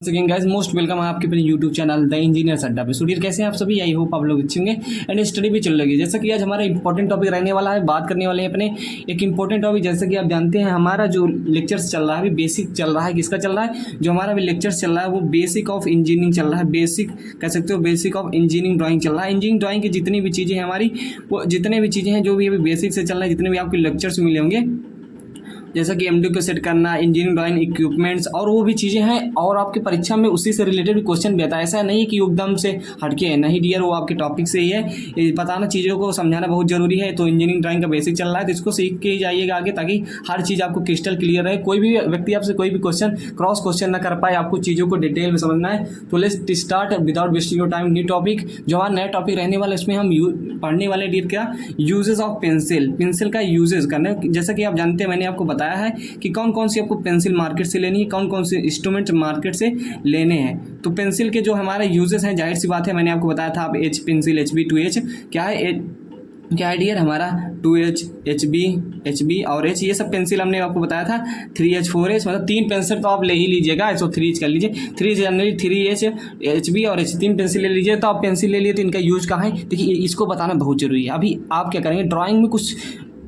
Again guys, most welcome है आपके अपने यूट्यूब चैनल द इंजीनियर्स अड्डा पे। स्टूडियो कैसे हैं आप सभी? आई होप आप लोग अच्छे होंगे एंड स्टडी भी चल रही है। जैसा कि आज हमारा इंपॉर्टेंट टॉपिक रहने वाला है, बात करने वाले हैं अपने एक इंपॉर्टेंट टॉपिक। जैसा कि आप जानते हैं हमारा जो लेक्चर्स चल रहा है अभी बेसिक चल रहा है। किसका चल रहा है? जो हमारा अभी लेक्चर्स चल रहा है वो बेसिक ऑफ इंजीनियरिंग चल रहा है। बेसिक कह सकते हो, बेसिक ऑफ इंजीनियरिंग ड्राइंग चल रहा है। इंजीनियरिंग ड्राइंग की जितनी भी चीज़ें हैं हमारी, वो जितने भी चीज़ें हैं जो भी अभी बेसिक से चल रहा है, जितने भी आपके लेक्चर्स मिले होंगे, जैसा कि एमडी को सेट करना, इंजीनियरिंग ड्राइंग इक्विपमेंट्स और वो भी चीज़ें हैं। और आपकी परीक्षा में उसी से रिलेटेड भी क्वेश्चन भी आता है। ऐसा नहीं कि एकदम से हटके है, नहीं डियर, वो आपके टॉपिक से ही है। ये बताना, चीज़ों को समझाना बहुत ज़रूरी है। तो इंजीनियरिंग ड्राइंग का बेसिक चल रहा है, तो इसको सीख के ही जाइएगा आगे, ताकि हर चीज़ आपको क्रिस्टल क्लियर रहे। कोई भी व्यक्ति आपसे कोई भी क्वेश्चन क्रॉस क्वेश्चन ना कर पाए, आपको चीज़ों को डिटेल में समझना है। तो let's start without wasting your time. New topic जो हमारा नया टॉपिक रहने वाला है, इसमें हम पढ़ने वाले डियर क्या, यूजेस ऑफ पेंसिल। पेंसिल का यूजेस करना, जैसा कि आप जानते हैं मैंने आपको बताया है कि कौन कौन सी आपको पेंसिल मार्केट से लेनी है, कौन कौन से इंस्ट्रूमेंट मार्केट से लेने हैं। तो पेंसिल के जो हमारे यूजेस हैं, जाहिर सी बात है, मैंने आपको बताया था। आप एच पेंसिल, HB 2H क्या है, क्या है डियर हमारा 2H, HB और H, ये सब पेंसिल हमने आपको बताया था। 3H 4H, मतलब 3 पेंसिल तो आप ले ही लीजिएगा। इसको 3H कर लीजिए। 3 जनरली 3H, HB और H 3 पेंसिल ले लीजिए। तो आप पेंसिल ले लिए तो इनका यूज कहाँ है? देखिए, इसको बताना बहुत जरूरी है। अभी आप क्या करेंगे, ड्राइंग में कुछ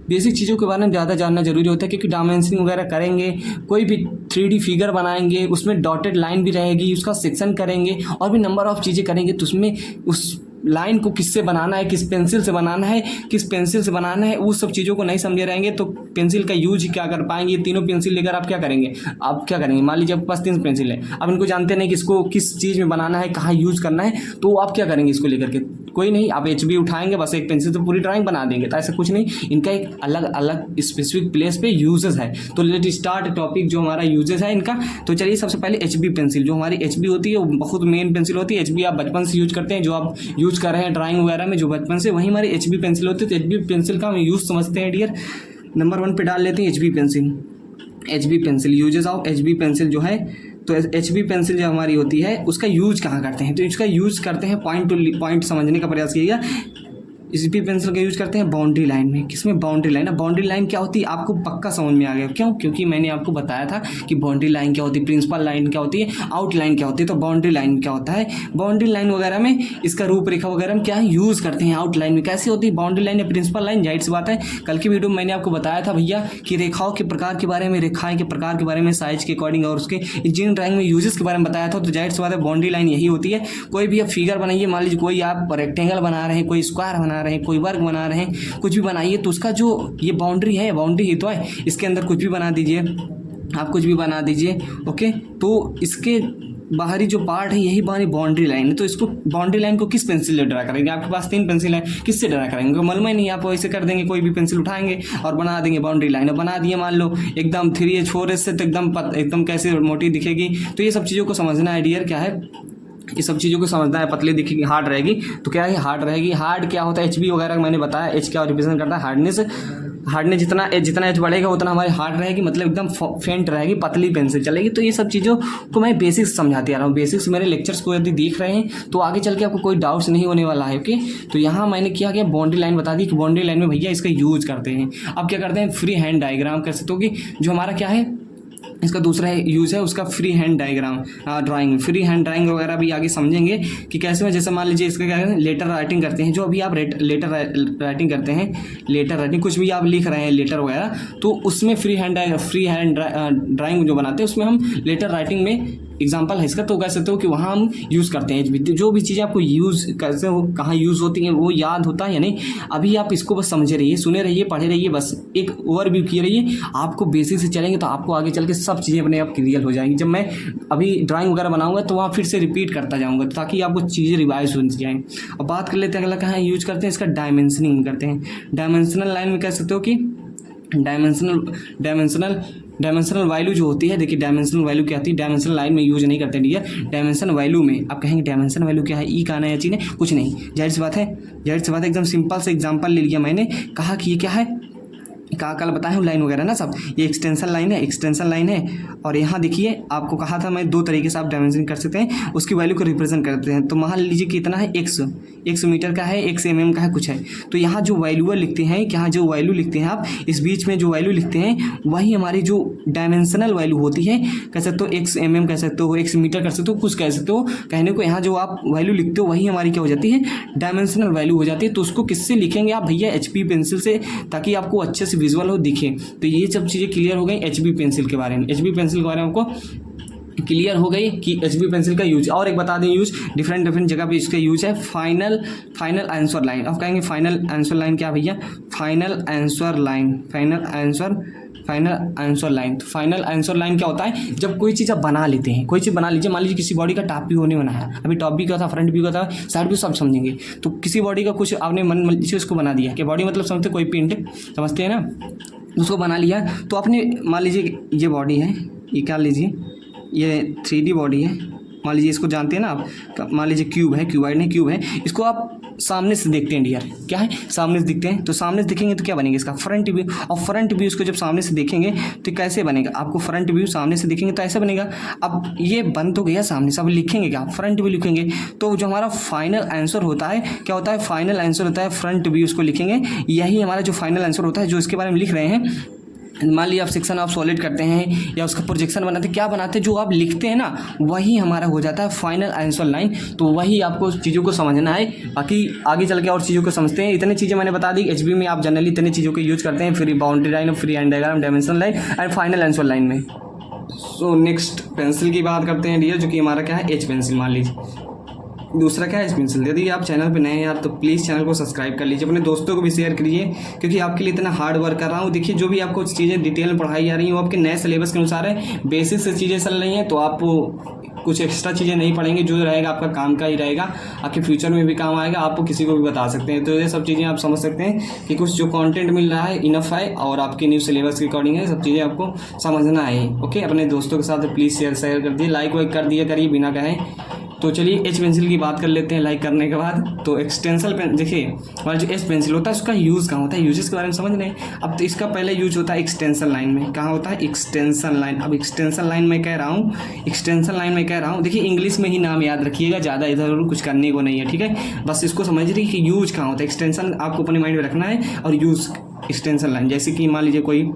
बेसिक चीज़ों के बारे में ज़्यादा जानना जरूरी होता है, क्योंकि डायमेंशनिंग वगैरह करेंगे, कोई भी 3D फिगर बनाएंगे, उसमें डॉटेड लाइन भी रहेगी, उसका सेक्शन करेंगे और भी नंबर ऑफ चीज़ें करेंगे। तो उसमें उस लाइन को किससे बनाना है, किस पेंसिल से बनाना है, किस पेंसिल से बनाना है, वो सब चीज़ों को नहीं समझे रहेंगे तो पेंसिल का यूज क्या कर पाएंगे। तीनों पेंसिल लेकर आप क्या करेंगे? मान लीजिए आपके पास 3 पेंसिल है, अब इनको जानते नहीं कि इसको किस चीज़ में बनाना है, कहाँ यूज करना है, तो आप क्या करेंगे इसको लेकर के? कोई नहीं, आप HB उठाएंगे, बस एक पेंसिल से पूरी ड्राइंग बना देंगे। तो ऐसा कुछ नहीं, इनका एक अलग अलग स्पेसिफिक प्लेस पे यूजेस है। तो लेट स्टार्ट टॉपिक जो हमारा यूजेस है इनका। तो चलिए, सबसे पहले HB पेंसिल। जो हमारी HB होती है वो बहुत मेन पेंसिल होती है। HB आप बचपन से यूज करते हैं, जो आप यूज कर रहे हैं ड्राइंग वगैरह में, जो बचपन से, वही हमारी HB पेंसिल होती है। तो HB पेंसिल का हम यूज समझते हैं डियर। नंबर 1 पे डाल लेते हैं HB pencil. HB pencil, uses of HB pencil जो है, तो HB पेंसिल जो हमारी होती है उसका यूज कहाँ करते हैं? तो इसका यूज करते हैं, पॉइंट टू पॉइंट समझने का प्रयास कीजिएगा। HB पेंसिल का यूज करते हैं बाउंड्री लाइन में। किसमें? Boundary line. बाउंड्री लाइन क्या होती है आपको पक्का समझ में आ गया? क्यों? क्योंकि मैंने आपको बताया था कि बाउंड्री लाइन क्या होती है, प्रिंसिपल लाइन क्या होती है, आउट लाइन क्या होती है। तो बाउंड्री लाइन क्या होता है? बाउंड्री लाइन वगैरह में इसका रूपरेखा वगैरह में क्या यूज करते हैं? आउट लाइन में। कैसे होती है बाउंड्री लाइन या प्रिंसिपल लाइन? जाहिर सी बात है, कल की वीडियो में मैंने आपको बताया था भैया कि रेखाओं के प्रकार के बारे में, रेखाएं के प्रकार के बारे में, साइज के अकॉर्डिंग, और उसके इंजीनियरिंग ड्राइंग में यूजेस के बारे में बताया था। तो जाहिर सी बात है बाउंड्री लाइन यही होती है। कोई भी आप फिगर बनाइए, मान लीजिए कोई आप रेक्टेंगल बना रहे हैं, कोई स्क्वायर बना रहे हैं, कोई वर्ग बना रहे हैं, कुछ भी बनाइए, तो उसका जो ये बाउंड्री है, बाउंड्री ही तो है, इसके अंदर कुछ भी बना दीजिए, आप कुछ भी बना दीजिए, ओके। तो इसके बाहरी जो पार्ट है यही हमारी बाउंड्री लाइन है। तो इसको बाउंड्री लाइन को किस पेंसिल से ड्रा करेंगे? आपके पास 3 पेंसिल है, किससे ड्रा करेंगे? मालूम ही नहीं, आप ऐसे कर देंगे, कोई भी पेंसिल उठाएंगे और बना देंगे बाउंड्री लाइन। और बना दिए मान लो एकदम 3H 4H से, तो एकदम कैसे मोटी दिखेगी। तो ये सब चीज़ों को समझना है डियर। क्या है? ये सब चीज़ों को समझना है। पतली दिखेगी, हार्ड रहेगी, तो क्या है? हार्ड रहेगी। हार्ड क्या होता है? HB वगैरह मैंने बताया, H क्या रिप्रेजेंट करता है? हार्डनेस। जितना H बढ़ेगा उतना हमारी हार्ड रहेगी, मतलब एकदम फेंट रहेगी, पतली पेंसिल चलेगी। तो ये सब चीज़ों को मैं बेसिक्स समझाते आ रहा हूँ। बेसिक्स मेरे लेक्चर्स को यदि देख रहे हैं तो आगे चल के आपको कोई डाउट्स नहीं होने वाला है, ओके। तो यहाँ मैंने क्या किया, बाउंड्री लाइन बता दी कि बाउंड्री लाइन में भैया इसका यूज करते हैं। अब क्या करते हैं? फ्री हैंड डायग्राम कर सकते हो कि जो हमारा क्या है, इसका दूसरा यूज़ है उसका free hand diagram drawing. Free hand drawing वगैरह भी आगे समझेंगे कि कैसे में, जैसे मान लीजिए इसका क्या है, लेटर राइटिंग करते हैं। जो अभी आप लेटर राइटिंग करते हैं, लेटर राइटिंग कुछ भी आप लिख रहे हैं, लेटर वगैरह, तो उसमें फ्री हैंड ड्राइंग जो बनाते हैं उसमें हम लेटर राइटिंग में एग्जाम्पल है इसका। तो कह सकते हो कि वहाँ हम यूज़ करते हैं। जो भी चीज़ें आपको यूज़ कैसे हो, कहाँ यूज़ होती हैं, वो याद होता है या नहीं, अभी आप इसको बस समझे रहिए, सुने रहिए, पढ़े रहिए, बस एक ओवरव्यू किए रहिए। आपको बेसिक से चलेंगे तो आपको आगे चल के सब चीज़ें अपने आप क्लियर हो जाएंगी। जब मैं अभी ड्राइंग वगैरह बनाऊंगा तो वहाँ फिर से रिपीट करता जाऊँगा, ताकि आपको चीज़ें रिवाइज हो जाएँ। अब बात कर लेते हैं अगला कहाँ यूज करते हैं, इसका डायमेंशनिंग करते हैं। डायमेंशनल लाइन में कह सकते हो कि डायमेंशनल वैल्यू जो होती है, देखिए डायमेंशनल वैल्यू क्या होती है, डायमेंशनल लाइन में यूज नहीं करते डियर। डायमेंशन वैल्यू में आप कहेंगे डायमेंशन वैल्यू क्या है, ई का आना है, चीज़ है, कुछ नहीं, जाहिर सी बात है, एकदम सिंपल से एग्जांपल ले लिया मैंने, कहा कि ये क्या है, कहा कल बताया हूँ लाइन वगैरह ना सब, ये एक्सटेंशन लाइन है, एक्सटेंशन लाइन है। और यहाँ देखिए आपको कहा था मैं 2 तरीके से आप डायमेंशनिंग कर सकते हैं, उसकी वैल्यू को रिप्रेजेंट करते हैं। तो मान लीजिए कितना है, 100 मीटर का है, 100 mm का है, कुछ है। तो यहाँ जो वैल्यू लिखते हैं, यहाँ जो वैल्यू लिखते हैं आप, इस बीच में जो वैल्यू लिखते हैं वही हमारी जो डायमेंशनल वैल्यू होती है, कह सकते हो 100 mm कह सकते हो, 100 मीटर कर सकते हो, कुछ कह सकते हो। कहने को यहाँ जो आप वैल्यू लिखते हो वही हमारी क्या हो जाती है, डायमेंशनल वैल्यू हो जाती है। तो उसको किससे लिखेंगे आप भैया, HB पेंसिल से, ताकि आपको अच्छे से विजुअल हो, दिखे। तो ये सब चीज़ें क्लियर हो गई HB पेंसिल के बारे में। HB पेंसिल के बारे में आपको क्लियर हो गई कि HB पेंसिल का यूज। और एक बता दें यूज, डिफरेंट जगह पे इसका यूज है। Final answer line. अब कहेंगे फाइनल आंसर लाइन क्या भैया, final answer line, final answer line. तो फाइनल आंसर लाइन क्या होता है, जब कोई चीज़ आप बना लेते हैं, कोई चीज़ बना लीजिए, मान लीजिए किसी बॉडी का टॉप व्यू होने बनाया, अभी टॉप व्यू क्या था, फ्रंट व्यू क्या था, साइड व्यू, सब समझेंगे। तो किसी बॉडी का कुछ आपने मन लीजिए उसको बना दिया, कि बॉडी मतलब समझते कोई पिंड, समझते हैं ना, उसको बना लिया। तो आपने मान लीजिए ये बॉडी है, ये क्या लीजिए, ये 3D बॉडी है, मान लीजिए इसको जानते हैं ना आप, मान लीजिए क्यूब है, क्यूबाइड नहीं क्यूब है, इसको आप सामने से देखते हैं डियर, क्या है, सामने से दिखते हैं। तो सामने से दिखेंगे तो क्या बनेगा, इसका फ्रंट व्यू। और फ्रंट व्यू इसको जब सामने से देखेंगे तो कैसे बनेगा, आपको फ्रंट व्यू सामने से देखेंगे तो ऐसे बनेगा। अब ये बन तो गया सामने से, अब लिखेंगे क्या, फ्रंट व्यू लिखेंगे। तो जो हमारा फाइनल आंसर होता है क्या होता है, फाइनल आंसर होता है फ्रंट व्यू, उसको लिखेंगे। यही हमारा जो फाइनल आंसर होता है, जो इसके बारे में लिख रहे हैं। मान लिया आप सेक्शन आप सॉलिड करते हैं या उसका प्रोजेक्शन बनाते हैं, क्या बनाते हैं, जो आप लिखते हैं ना वही हमारा हो जाता है फाइनल आंसर लाइन। तो वही आपको चीज़ों को समझना है, बाकी आगे चल के और चीज़ों को समझते हैं। इतनी चीज़ें मैंने बता दी। HB में आप जनरली इतनी चीज़ों को यूज करते हैं, free boundary line, free end diagram, dimension line and final answer line में। सो नेक्स्ट पेंसिल की बात करते हैं डियर, जो कि हमारा क्या है, H पेंसिल। मान लीजिए दूसरा क्या है, H पेंसिल। यदि आप चैनल पे नए हैं आप तो प्लीज़ चैनल को सब्सक्राइब कर लीजिए, अपने दोस्तों को भी शेयर करिए, क्योंकि आपके लिए इतना हार्ड वर्क कर रहा हूँ। देखिए जो भी आपको चीज़ें डिटेल में पढ़ाई जा रही हैं वो आपके नए सिलेबस के अनुसार है, बेसिक से चीज़ें चल रही हैं। तो आप कुछ एक्स्ट्रा चीज़ें नहीं पढ़ेंगे, जो रहेगा आपका काम का ही रहेगा, आपके फ्यूचर में भी काम आएगा, आपको किसी को भी बता सकते हैं। तो ये सब चीज़ें आप समझ सकते हैं कि कुछ जो कंटेंट मिल रहा है इनफ है, और आपके न्यू सिलेबस के अकॉर्डिंग है, सब चीज़ें आपको समझना है। ओके, अपने दोस्तों के साथ प्लीज़ शेयर कर दिए, लाइक वाइक कर दिया करिए बिना कहे। तो चलिए H पेंसिल की बात कर लेते हैं लाइक करने के बाद। तो एक्सटेंसल पेन देखिए, हमारा जो H पेंसिल होता है उसका यूज़ कहाँ होता है, यूजेस के बारे में समझ रहे हैं। अब तो इसका पहले यूज होता है एक्सटेंशन लाइन में। कहाँ होता है, एक्सटेंशन लाइन। अब एक्सटेंशन लाइन में कह रहा हूँ, एक्सटेंशन लाइन में कह रहा हूँ, देखिए इंग्लिश में ही नाम याद रखिएगा, ज़्यादा इधर उधर कुछ करने को नहीं है, ठीक है। बस इसको समझ रही कि यूज कहाँ होता है, एक्सटेंशन आपको अपने माइंड में रखना है। और यूज़ एक्सटेंशन लाइन, जैसे कि मान लीजिए कोई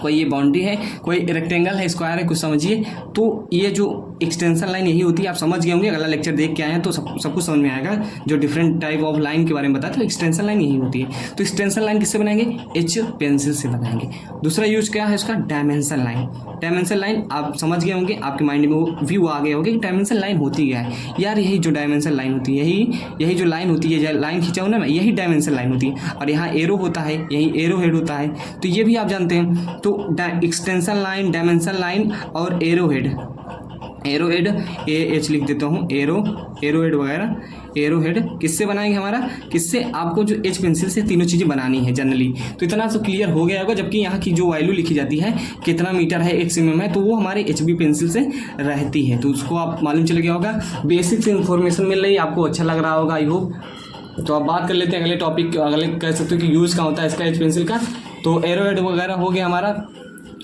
ये बाउंड्री है, कोई रेक्टेंगल है, स्क्वायर है, कुछ समझिए। तो ये जो एक्सटेंशन लाइन यही होती है, आप समझ गए होंगे, अगला लेक्चर देख के आए हैं तो सब कुछ समझ में आएगा। जो डिफरेंट टाइप ऑफ लाइन के बारे में बताते हैं, तो एक्सटेंशन लाइन यही होती है। तो एक्सटेंशन लाइन किससे बनाएंगे, H पेंसिल से बनाएंगे। दूसरा यूज क्या है इसका, डायमेंशन लाइन। डायमेंशन लाइन आप समझ गए होंगे, आपके माइंड में वो व्यू आ गया होगा कि डायमेंशन लाइन होती क्या है। यार यही जो डायमेंशन लाइन होती है, यही जो लाइन होती है, लाइन खींचा हूं ना मैं, यही डायमेंशन लाइन होती है। और यहाँ एरो होता है, यही एरो हेड होता है, तो ये भी आप जानते हैं। तो एक्सटेंशन लाइन, डायमेंशन लाइन और एरो हेड, AH लिख देता हूँ, एरो हेड वगैरह, एरो हेड किससे बनाएंगे हमारा, किससे, आपको जो H पेंसिल से तीनों चीज़ें बनानी है जनरली। तो इतना तो क्लियर हो गया होगा। जबकि यहाँ की जो वैल्यू लिखी जाती है, कितना मीटर है, 1 mm है, तो वो हमारे HB पेंसिल से रहती है। तो उसको आप मालूम चल गया होगा, बेसिक से इन्फॉर्मेशन मिल रही है, आपको अच्छा लग रहा होगा आई होप। तो अब बात कर लेते हैं अगले टॉपिक, अगले कह सकते हो कि यूज़ कहाँ होता है इसका H पेंसिल का। तो एरो हेड वगैरह हो गया हमारा।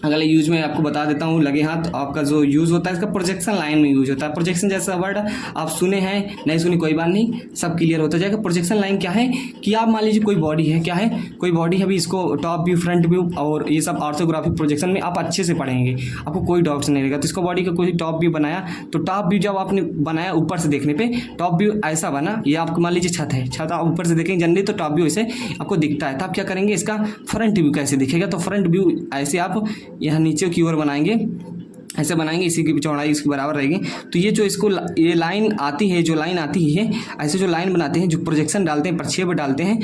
अगले यूज में आपको बता देता हूँ, लगे हाथ आपका जो यूज़ होता है इसका प्रोजेक्शन लाइन में यूज होता है। प्रोजेक्शन जैसा वर्ड आप सुने हैं, नहीं सुनी कोई बात नहीं, सब क्लियर होता जाएगा। प्रोजेक्शन लाइन क्या है कि आप मान लीजिए कोई बॉडी है, क्या है, कोई बॉडी है, अभी इसको टॉप व्यू, फ्रंट व्यू और ये सब ऑर्थोग्राफिक प्रोजेक्शन में आप अच्छे से पढ़ेंगे, आपको कोई डाउट्स नहीं रहेगा। तो इसको बॉडी का कोई टॉप व्यू बनाया, तो टॉप व्यू जब आपने बनाया ऊपर से देखने पे, टॉप व्यू ऐसा बना, ये आपको मान लीजिए छत है, छत आप ऊपर से देखेंगे जनरली तो टॉप व्यू ऐसे आपको दिखता है। तो आप क्या करेंगे, इसका फ्रंट व्यू कैसे दिखेगा, तो फ्रंट व्यू ऐसे आप यहाँ नीचे की ओर बनाएंगे, ऐसे बनाएंगे, इसी की चौड़ाई इसके बराबर रहेगी। तो ये जो इसको ये लाइन आती है, जो लाइन आती है, ऐसे जो लाइन बनाते हैं, जो प्रोजेक्शन डालते हैं, प्रक्षेप डालते हैं,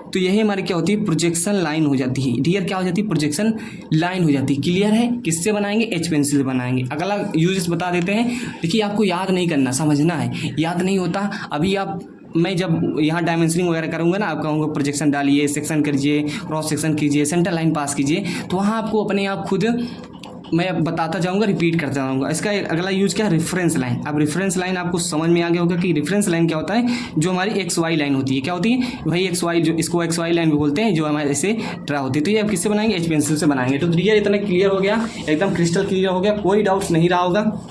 तो यही हमारी क्या होती है, प्रोजेक्शन लाइन हो जाती है। डियर क्या हो जाती है, प्रोजेक्शन लाइन हो जाती है। क्लियर है, किससे बनाएंगे, H पेंसिल से बनाएंगे। अगला यूजेस बता देते हैं। देखिए आपको याद नहीं करना, समझना है, याद नहीं होता। अभी आप, मैं जब यहाँ डायमेंशनिंग वगैरह करूँगा ना, आप कहूँगा प्रोजेक्शन डालिए, सेक्शन कीजिए, क्रॉस सेक्शन कीजिए, सेंटर लाइन पास कीजिए, तो वहाँ आपको अपने आप खुद मैं अब बताता जाऊंगा, रिपीट करता जाऊंगा। इसका अगला यूज क्या है, रेफरेंस लाइन। अब रेफरेंस लाइन आपको समझ में आ गया होगा कि रेफरेंस लाइन क्या होता है। जो हमारी एक्स वाई लाइन होती है, क्या होती है भाई, एक्स वाई, जो इसको एक्स वाई लाइन भी बोलते हैं, जो हमारे ऐसे ड्रा होती है। तो ये आप किससे बनाएंगे, एच पेंसिल से बनाएंगे। तो क्लियर, इतना क्लियर हो गया, एकदम क्रिस्टल क्लियर हो गया, कोई डाउट्स नहीं रहा होगा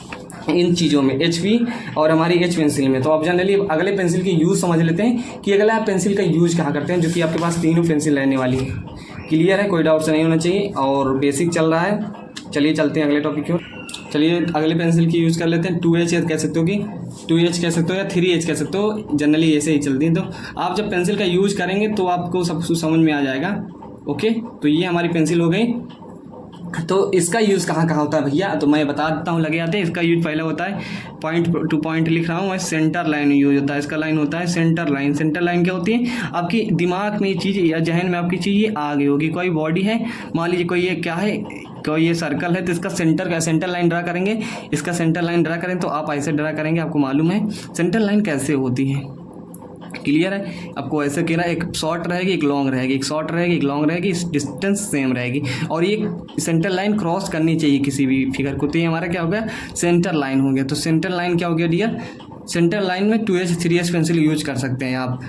इन चीज़ों में, एच पी और हमारी एच पेंसिल में। तो आप जनरली अगले पेंसिल की यूज़ समझ लेते हैं कि अगला पेंसिल का यूज कहाँ करते हैं, जो कि आपके पास तीनों पेंसिल रहने वाली है। क्लियर है, कोई डाउट्स नहीं होना चाहिए और बेसिक चल रहा है। चलिए चलते हैं अगले टॉपिक की ओर। चलिए अगले पेंसिल की यूज़ कर लेते हैं। 2H कह सकते हो, कि 2H कह सकते हो या 3H कह सकते हो, जनरली ऐसे ही चलती है। तो आप जब पेंसिल का यूज़ करेंगे तो आपको सब कुछ समझ में आ जाएगा। ओके, तो ये हमारी पेंसिल हो गई। तो इसका यूज़ कहाँ कहाँ होता है भैया, तो मैं बता देता हूँ, लगे आते हैं। इसका यूज पहले होता है, पॉइंट टू पॉइंट लिख रहा हूँ मैं, सेंटर लाइन यूज होता है। इसका लाइन होता है सेंटर लाइन। सेंटर लाइन क्या होती है, आपकी दिमाग में ये चीज़ या जहन में आपकी चीज़ ये आ गई होगी। कोई बॉडी है, मान लीजिए कोई ये क्या है, कोई ये सर्कल है, तो इसका सेंटर लाइन ड्रा करेंगे। इसका सेंटर लाइन ड्रा करें तो आप ऐसे ड्रा करेंगे, आपको मालूम है सेंटर लाइन कैसे होती है। क्लियर है, आपको ऐसे कहना, एक शॉर्ट रहेगी, एक लॉन्ग रहेगी, एक शॉर्ट रहेगी, एक लॉन्ग रहेगी, डिस्टेंस सेम रहेगी और ये सेंटर लाइन क्रॉस करनी चाहिए किसी भी फिगर को। तो ये हमारा क्या हो गया, सेंटर लाइन हो गया। तो सेंटर लाइन क्या हो गया डियर, सेंटर लाइन में 2H 3H पेंसिल यूज कर सकते हैं आप।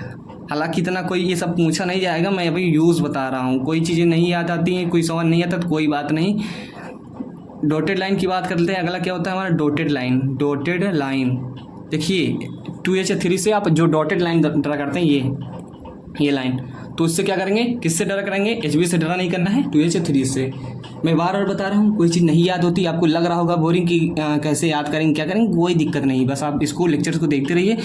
हालांकि इतना कोई ये सब पूछा नहीं जाएगा, मैं अभी यूज़ बता रहा हूँ। कोई चीज़ें नहीं याद आती हैं, कोई समझ नहीं आता तो कोई बात नहीं। डॉटेड लाइन की बात करते हैं। अगला क्या होता है हमारा, डॉटेड लाइन। डॉटेड लाइन देखिए, 2H या 3 से आप जो डॉटेड लाइन ड्रा करते हैं, ये लाइन, तो इससे क्या करेंगे, किससे ड्रा करेंगे, HB से ड्रा नहीं करना है, 2H या 3 से। मैं बार बार बता रहा हूँ, कोई चीज़ नहीं याद होती, आपको लग रहा होगा बोरिंग कि कैसे याद करेंगे, क्या करेंगे, कोई दिक्कत नहीं, बस आप इसको लेक्चर्स को देखते रहिए,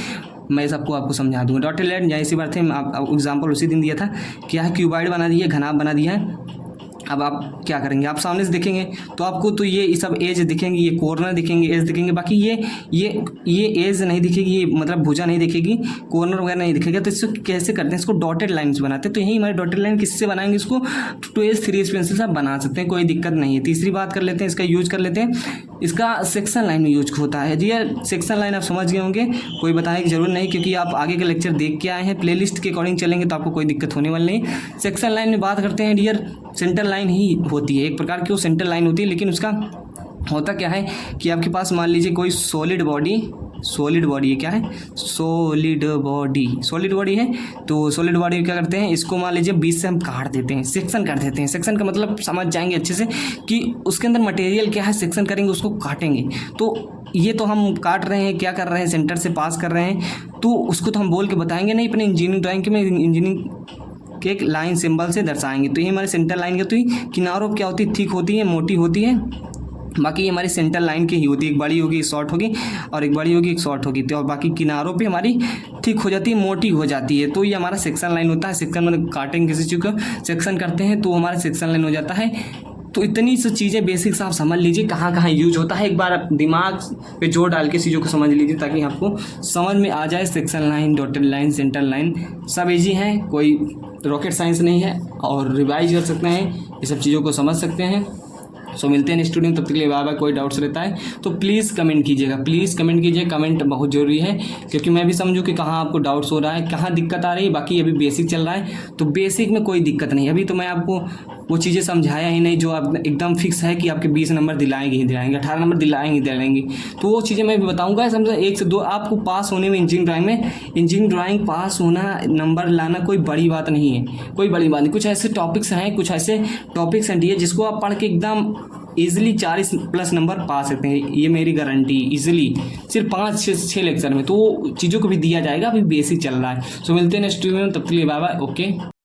मैं सबको आपको समझा दूँगा। डॉटेड लाइन जैसी सी बात है, आप एग्जाम्पल उसी दिन दिया था, क्या है, क्यूबाइड बना दिया, घनाभ बना दिया है। अब आप क्या करेंगे, आप सामने से देखेंगे तो आपको तो ये सब एज दिखेंगे, ये कॉर्नर दिखेंगे, एज दिखेंगे, बाकी ये एज नहीं दिखेगी, ये मतलब भुजा नहीं दिखेगी, कॉर्नर वगैरह नहीं दिखेगा। तो इसको कैसे करते हैं, इसको डॉटेड लाइन्स बनाते हैं। तो यही हमारे डॉटेड लाइन किससे बनाएंगे, इसको 2H 3H पेंसिल से आप बना सकते हैं, कोई दिक्कत नहीं है। तीसरी बात कर लेते हैं, इसका यूज कर लेते हैं, इसका सेक्शन लाइन में यूज होता है। जी सेक्शन लाइन आप समझ गए होंगे, कोई बताने की जरूरत नहीं, क्योंकि आप आगे के लेक्चर देख के आए हैं, प्लेलिस्ट के अकॉर्डिंग चलेंगे तो आपको कोई दिक्कत होने वाली नहीं। सेक्शन लाइन में बात करते हैं डियर, सेंटर लाइन ही होती है, एक प्रकार की वो सेंटर लाइन होती है, लेकिन उसका होता क्या है कि आपके पास मान लीजिए कोई सॉलिड बॉडी है, क्या है, सॉलिड बॉडी है। तो सॉलिड बॉडी क्या करते हैं, इसको मान लीजिए बीच से हम काट देते हैं, सेक्शन कर देते हैं। सेक्शन का मतलब समझ जाएंगे अच्छे से कि उसके अंदर मटेरियल क्या है, सेक्शन करेंगे, उसको काटेंगे। तो ये तो हम काट रहे हैं, क्या कर रहे हैं, सेंटर से पास कर रहे हैं, तो उसको तो हम बोल के बताएंगे नहीं, अपने इंजीनियरिंग ड्राइंग के में इंजीनियरिंग के एक लाइन सिंबल से दर्शाएंगे। तो ये हमारे सेंटर लाइन की होती है, किनारों क्या होती है, थिक होती है, मोटी होती है, बाकी ये हमारी सेंटर लाइन की ही होती है, एक बड़ी होगी, एक शॉर्ट होगी, और एक बड़ी होगी, एक शॉर्ट होगी। तो और बाकी किनारों पे हमारी थिक हो जाती है, मोटी हो जाती है। तो ये हमारा सेक्शन लाइन होता है। सेक्शन मतलब काटेंगे किसी चीज़ को, सेक्शन करते हैं तो हमारा सेक्शन लाइन हो जाता है। तो इतनी सी चीज़ें बेसिक्स आप समझ लीजिए कहाँ कहाँ यूज होता है, एक बार आप दिमाग पे जोर डाल के चीज़ों को समझ लीजिए ताकि आपको समझ में आ जाए। Section line, dotted line, centre line सब इजी हैं, कोई रॉकेट साइंस नहीं है, और रिवाइज कर सकते हैं, ये सब चीज़ों को समझ सकते हैं। सो मिलते हैं स्टूडेंट, तब तक के लिए बाय बाय। कोई डाउट्स रहता है तो प्लीज़ कमेंट कीजिएगा, प्लीज़ कमेंट कीजिए, कमेंट बहुत ज़रूरी है, क्योंकि मैं भी समझूँ कि कहाँ आपको डाउट्स हो रहा है, कहाँ दिक्कत आ रही है। बाकी अभी बेसिक चल रहा है तो बेसिक में कोई दिक्कत नहीं, अभी तो मैं आपको वो चीज़ें समझाया ही नहीं जो आप एकदम फिक्स है कि आपके 20 नंबर दिलाएंगे ही दिलाएंगे, 18 नंबर दिलाएंगे। तो वो चीज़ें मैं भी बताऊंगा, समझो 1 से 2 आपको पास होने में, इंजीनियरिंग ड्राइंग पास होना, नंबर लाना कोई बड़ी बात नहीं है, कोई बड़ी बात नहीं। कुछ ऐसे टॉपिक्स हैं डी जिसको आप पढ़ के एकदम ईजिली 40+ नंबर पा सकते हैं, ये मेरी गारंटी, ईजिली सिर्फ 5-6 लेक्चर में। तो चीज़ों को भी दिया जाएगा, अभी बेसिक चल रहा है। सो मिलते हैं नेक्स्ट वीडियो में, तब तक के लिए बाय बाय, ओके।